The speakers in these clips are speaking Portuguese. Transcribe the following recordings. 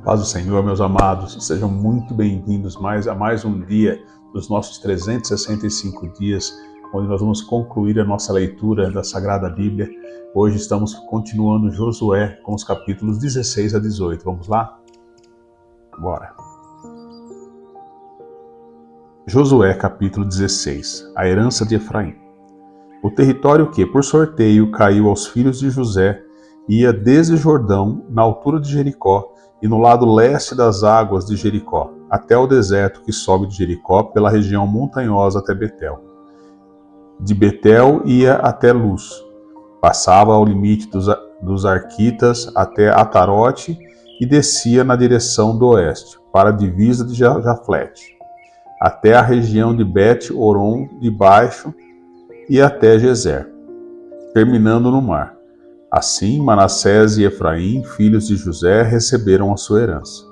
Paz do Senhor, meus amados, sejam muito bem-vindos a mais um dia dos nossos 365 dias, onde nós vamos concluir a nossa leitura da Sagrada Bíblia. Hoje estamos continuando Josué com os capítulos 16 a 18. Vamos lá? Bora! Josué, capítulo 16. A herança de Efraim. O território que, por sorteio, caiu aos filhos de José ia desde Jordão, na altura de Jericó, e no lado leste das águas de Jericó, até o deserto que sobe de Jericó pela região montanhosa até Betel. De Betel ia até Luz, passava ao limite dos Arquitas até Atarote e descia na direção do oeste, para a divisa de Jaflete, até a região de Bet-Horon de baixo e até Gezer, terminando no mar. Assim, Manassés e Efraim, filhos de José, receberam a sua herança.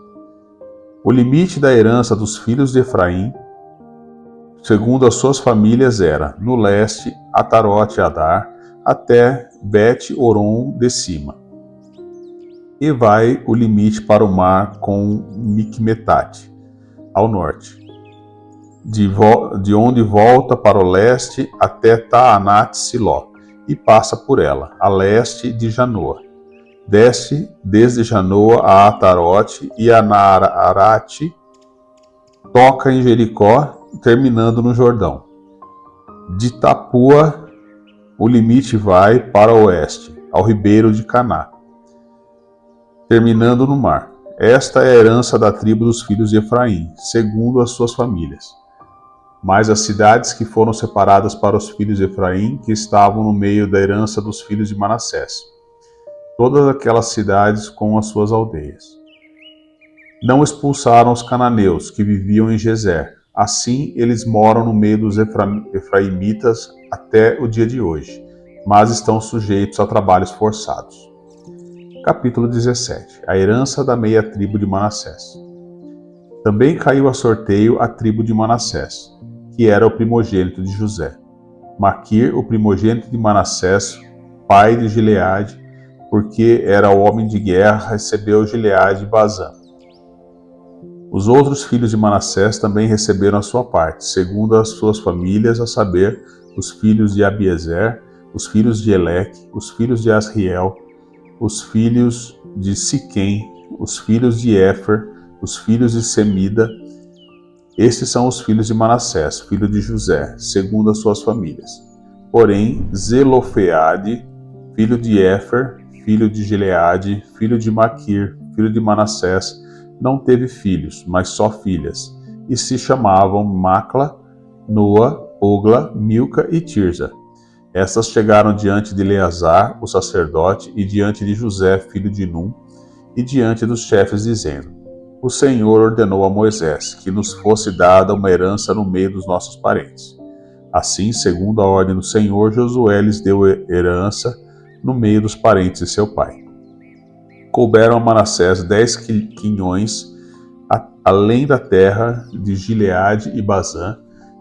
O limite da herança dos filhos de Efraim, segundo as suas famílias, era, no leste, Atarote Adar, até Bet-Horon de cima. E vai o limite para o mar com Micmetate, ao norte, de onde volta para o leste até Taanat-Siló, e passa por ela, a leste de Janoa. Desce desde Janoa a Atarote e a Naarate, toca em Jericó, terminando no Jordão. De Tapua, o limite vai para o oeste, ao ribeiro de Caná, terminando no mar. Esta é a herança da tribo dos filhos de Efraim, segundo as suas famílias. Mas as cidades que foram separadas para os filhos de Efraim, que estavam no meio da herança dos filhos de Manassés. Todas aquelas cidades com as suas aldeias. Não expulsaram os cananeus, que viviam em Gezer. Assim, eles moram no meio dos efraimitas até o dia de hoje, mas estão sujeitos a trabalhos forçados. Capítulo 17. A herança da meia tribo de Manassés. Também caiu a sorteio a tribo de Manassés, que era o primogênito de José. Maquir, o primogênito de Manassés, pai de Gileade, porque era homem de guerra, recebeu Gileade e Bazã. Os outros filhos de Manassés também receberam a sua parte, segundo as suas famílias, a saber, os filhos de Abiezer, os filhos de Eleque, os filhos de Asriel, os filhos de Siquém, os filhos de Éfer, os filhos de Semida. Estes são os filhos de Manassés, filho de José, segundo as suas famílias. Porém, Zelofeade, filho de Éfer, filho de Gileade, filho de Maquir, filho de Manassés, não teve filhos, mas só filhas, e se chamavam Macla, Noa, Ogla, Milca e Tirza. Estas chegaram diante de Eleazar, o sacerdote, e diante de José, filho de Num, e diante dos chefes, dizendo: O Senhor ordenou a Moisés que nos fosse dada uma herança no meio dos nossos parentes. Assim, segundo a ordem do Senhor, Josué lhes deu herança no meio dos parentes de seu pai. Couberam a Manassés 10 quinhões, além da terra de Gileade e Bazã,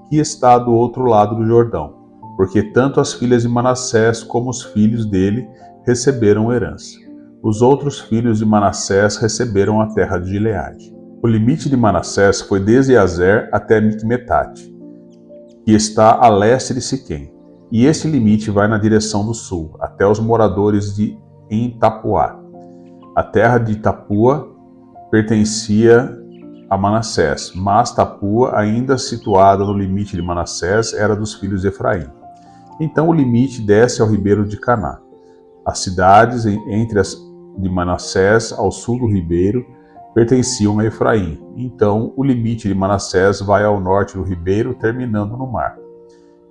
que está do outro lado do Jordão, porque tanto as filhas de Manassés como os filhos dele receberam herança. Os outros filhos de Manassés receberam a terra de Gileade. O limite de Manassés foi desde Azer até Micmetate, que está a leste de Siquém, e este limite vai na direção do sul, até os moradores de Tapuá. A terra de Tapua pertencia a Manassés, mas Tapua, ainda situada no limite de Manassés, era dos filhos de Efraim. Então o limite desce ao ribeiro de Caná. As cidades entre as de Manassés, ao sul do ribeiro, pertenciam a Efraim. Então, o limite de Manassés vai ao norte do ribeiro, terminando no mar.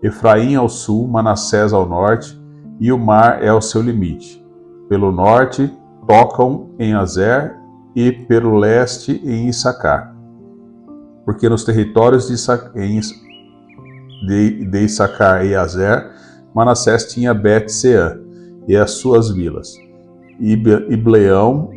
Efraim ao sul, Manassés ao norte, e o mar é o seu limite. Pelo norte, tocam em Azer, e pelo leste, em Issacar. Porque nos territórios de Issacar e Azer, Manassés tinha Bet-Seã e as suas vilas, Ibleão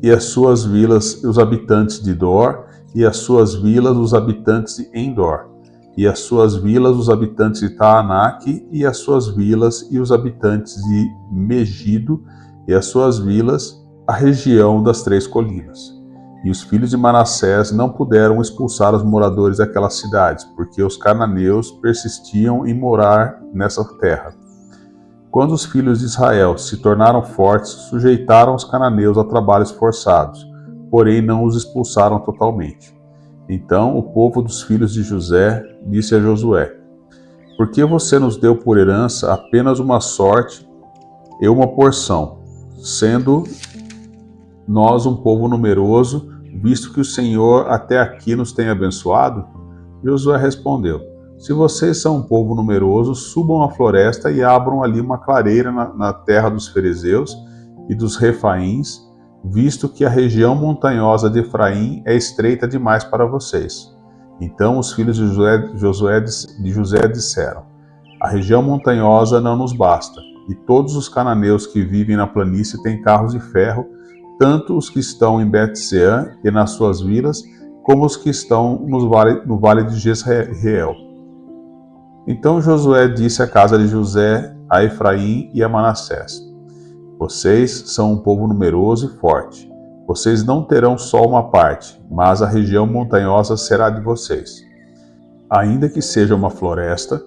e as suas vilas, os habitantes de Dor, e as suas vilas, os habitantes de Endor, e as suas vilas, os habitantes de Taanac, e as suas vilas, e os habitantes de Megido, e as suas vilas, a região das 3 colinas. E os filhos de Manassés não puderam expulsar os moradores daquelas cidades, porque os cananeus persistiam em morar nessa terra. Quando os filhos de Israel se tornaram fortes, sujeitaram os cananeus a trabalhos forçados, porém não os expulsaram totalmente. Então o povo dos filhos de José disse a Josué: Por que você nos deu por herança apenas uma sorte e uma porção, sendo nós um povo numeroso, visto que o Senhor até aqui nos tem abençoado? Josué respondeu: Se vocês são um povo numeroso, subam à floresta e abram ali uma clareira na terra dos ferezeus e dos refaíns, visto que a região montanhosa de Efraim é estreita demais para vocês. Então os filhos de José disseram: A região montanhosa não nos basta, e todos os cananeus que vivem na planície têm carros de ferro, tanto os que estão em Bet-Sean e nas suas vilas, como os que estão no vale de Jezreel. Então Josué disse à casa de José, a Efraim e a Manassés: Vocês são um povo numeroso e forte. Vocês não terão só uma parte, mas a região montanhosa será de vocês. Ainda que seja uma floresta,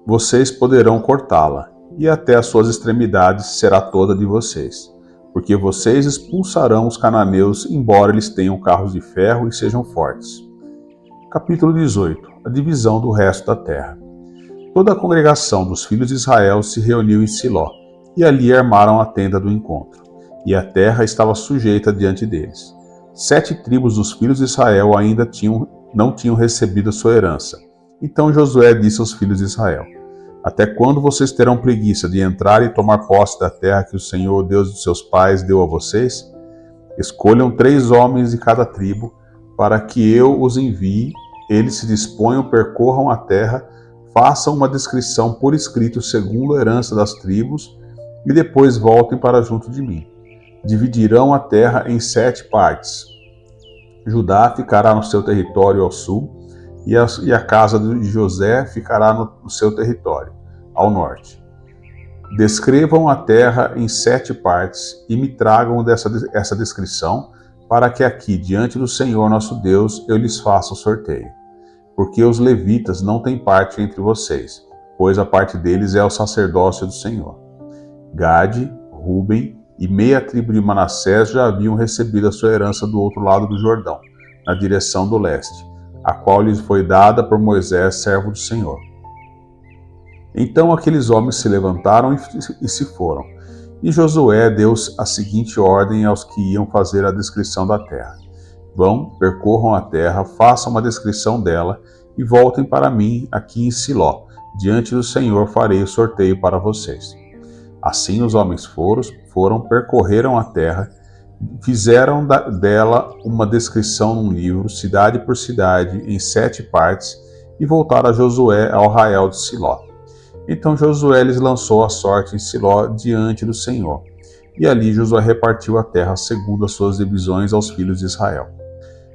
vocês poderão cortá-la, e até as suas extremidades será toda de vocês. Porque vocês expulsarão os cananeus, embora eles tenham carros de ferro e sejam fortes. Capítulo 18. A divisão do resto da terra. Toda a congregação dos filhos de Israel se reuniu em Siló, e ali armaram a tenda do encontro, e a terra estava sujeita diante deles. 7 tribos dos filhos de Israel ainda não tinham recebido a sua herança. Então Josué disse aos filhos de Israel: Até quando vocês terão preguiça de entrar e tomar posse da terra que o Senhor, Deus de seus pais, deu a vocês? Escolham 3 homens de cada tribo, para que eu os envie, eles se disponham, percorram a terra, façam uma descrição por escrito segundo a herança das tribos, e depois voltem para junto de mim. Dividirão a terra em 7 partes. Judá ficará no seu território ao sul, e a casa de José ficará no seu território, ao norte. Descrevam a terra em 7 partes e me tragam essa descrição, para que aqui, diante do Senhor nosso Deus, eu lhes faça o sorteio. Porque os levitas não têm parte entre vocês, pois a parte deles é o sacerdócio do Senhor. Gade, Ruben e meia tribo de Manassés já haviam recebido a sua herança do outro lado do Jordão, na direção do leste, a qual lhes foi dada por Moisés, servo do Senhor. Então aqueles homens se levantaram e se foram. E Josué deu a seguinte ordem aos que iam fazer a descrição da terra: Vão, percorram a terra, façam uma descrição dela e voltem para mim aqui em Siló. Diante do Senhor farei o sorteio para vocês. Assim os homens foram, percorreram a terra, fizeram dela uma descrição num livro, cidade por cidade, em 7 partes, e voltaram a Josué ao arraial de Siló. Então Josué lhes lançou a sorte em Siló diante do Senhor. E ali Josué repartiu a terra segundo as suas divisões aos filhos de Israel.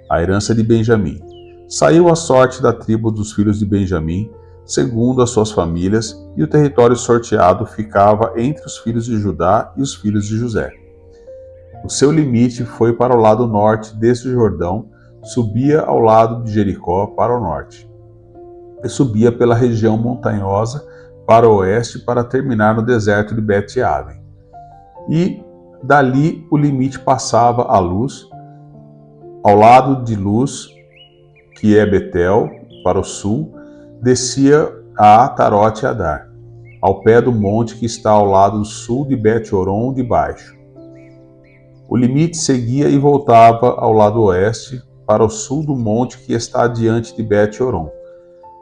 A herança de Benjamim. Saiu a sorte da tribo dos filhos de Benjamim, segundo as suas famílias, e o território sorteado ficava entre os filhos de Judá e os filhos de José. O seu limite foi para o lado norte deste Jordão, subia ao lado de Jericó para o norte, e subia pela região montanhosa para o oeste para terminar no deserto de Bet-Aven. E dali o limite passava a Luz, ao lado de Luz, que é Betel, para o sul, descia a Atarote Adar, ao pé do monte que está ao lado sul de Bet-Horon de baixo. O limite seguia e voltava ao lado oeste, para o sul do monte que está diante de Bet-Horon,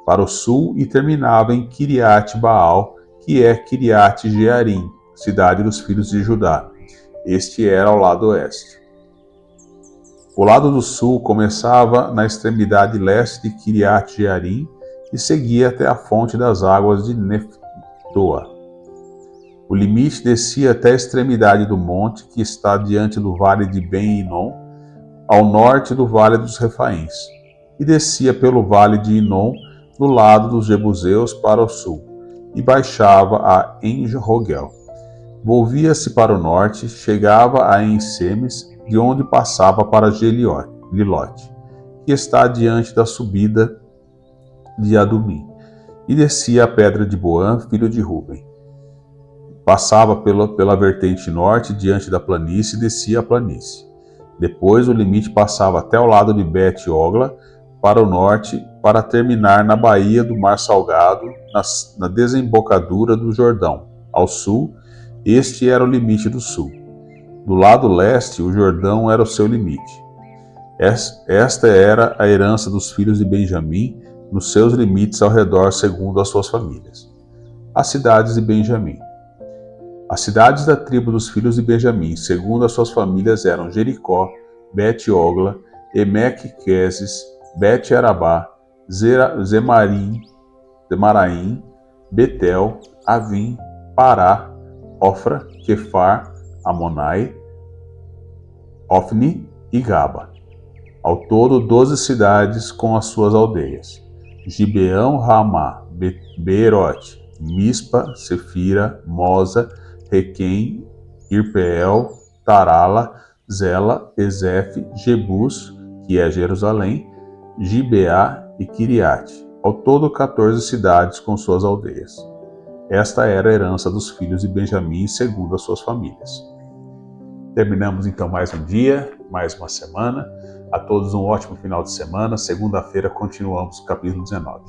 para o sul, e terminava em Kiriat-Baal, que é Kiriat-Jearim, cidade dos filhos de Judá. Este era ao lado oeste. O lado do sul começava na extremidade leste de Kiriat-Jearim e seguia até a fonte das águas de Neftoa. O limite descia até a extremidade do monte que está diante do vale de Ben-Hinom, ao norte do vale dos Refaíns, e descia pelo vale de Hinom do lado dos Jebuseus para o sul, e baixava a En-Rogel. Volvia-se para o norte, chegava a En-Semes, de onde passava para Lilote, que está diante da subida de Adumim, e descia a pedra de Boã, filho de Ruben. Passava pela vertente norte, diante da planície, e descia a planície. Depois o limite passava até o lado de Bet-Ogla, para o norte, para terminar na baía do Mar Salgado, na desembocadura do Jordão. Ao sul, este era o limite do sul. Do lado leste, o Jordão era o seu limite. Esta era a herança dos filhos de Benjamim, nos seus limites ao redor, segundo as suas famílias. As cidades de Benjamim. As cidades da tribo dos filhos de Benjamim, segundo as suas famílias, eram Jericó, Bet-Ogla, Emeque-Queses, Bet-Arabá, Zemaraim, Betel, Avim, Pará, Ofra, Quefar, Amonai, Ofni e Gaba. Ao todo, 12 cidades com as suas aldeias: Gibeão, Ramá, Beerote, Mispa, Sefira, Moza, Requém, Irpeel, Tarala, Zela, Ezefe, Jebus, que é Jerusalém, Gibeá e Quiriate. Ao todo, 14 cidades com suas aldeias. Esta era a herança dos filhos de Benjamim, segundo as suas famílias. Terminamos então mais um dia, mais uma semana. A todos um ótimo final de semana. Segunda-feira continuamos o capítulo 19.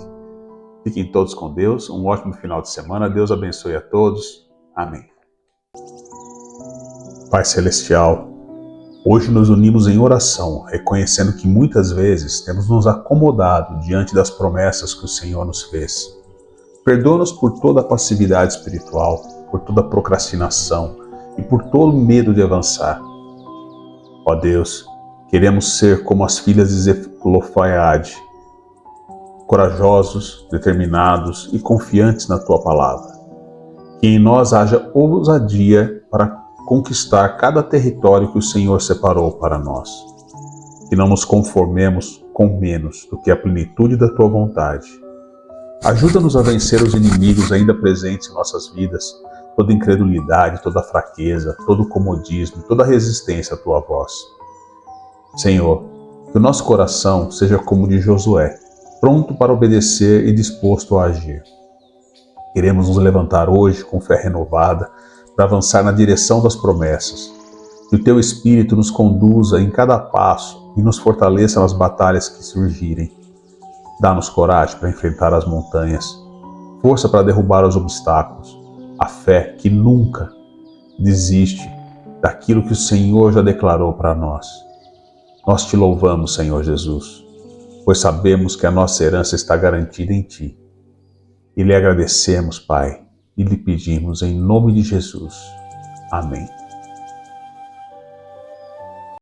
Fiquem todos com Deus. Um ótimo final de semana. Deus abençoe a todos. Amém. Pai Celestial, hoje nos unimos em oração, reconhecendo que muitas vezes temos nos acomodado diante das promessas que o Senhor nos fez. Perdoa-nos por toda a passividade espiritual, por toda a procrastinação e por todo o medo de avançar. Ó Deus, queremos ser como as filhas de Zelofaiade, corajosos, determinados e confiantes na Tua palavra. Que em nós haja ousadia para conquistar cada território que o Senhor separou para nós. Que não nos conformemos com menos do que a plenitude da Tua vontade. Ajuda-nos a vencer os inimigos ainda presentes em nossas vidas, toda incredulidade, toda fraqueza, todo comodismo, toda resistência à Tua voz. Senhor, que o nosso coração seja como o de Josué, pronto para obedecer e disposto a agir. Queremos nos levantar hoje com fé renovada para avançar na direção das promessas. Que o Teu Espírito nos conduza em cada passo e nos fortaleça nas batalhas que surgirem. Dá-nos coragem para enfrentar as montanhas, força para derrubar os obstáculos, a fé que nunca desiste daquilo que o Senhor já declarou para nós. Nós Te louvamos, Senhor Jesus, pois sabemos que a nossa herança está garantida em Ti. E lhe agradecemos, Pai, e lhe pedimos em nome de Jesus. Amém.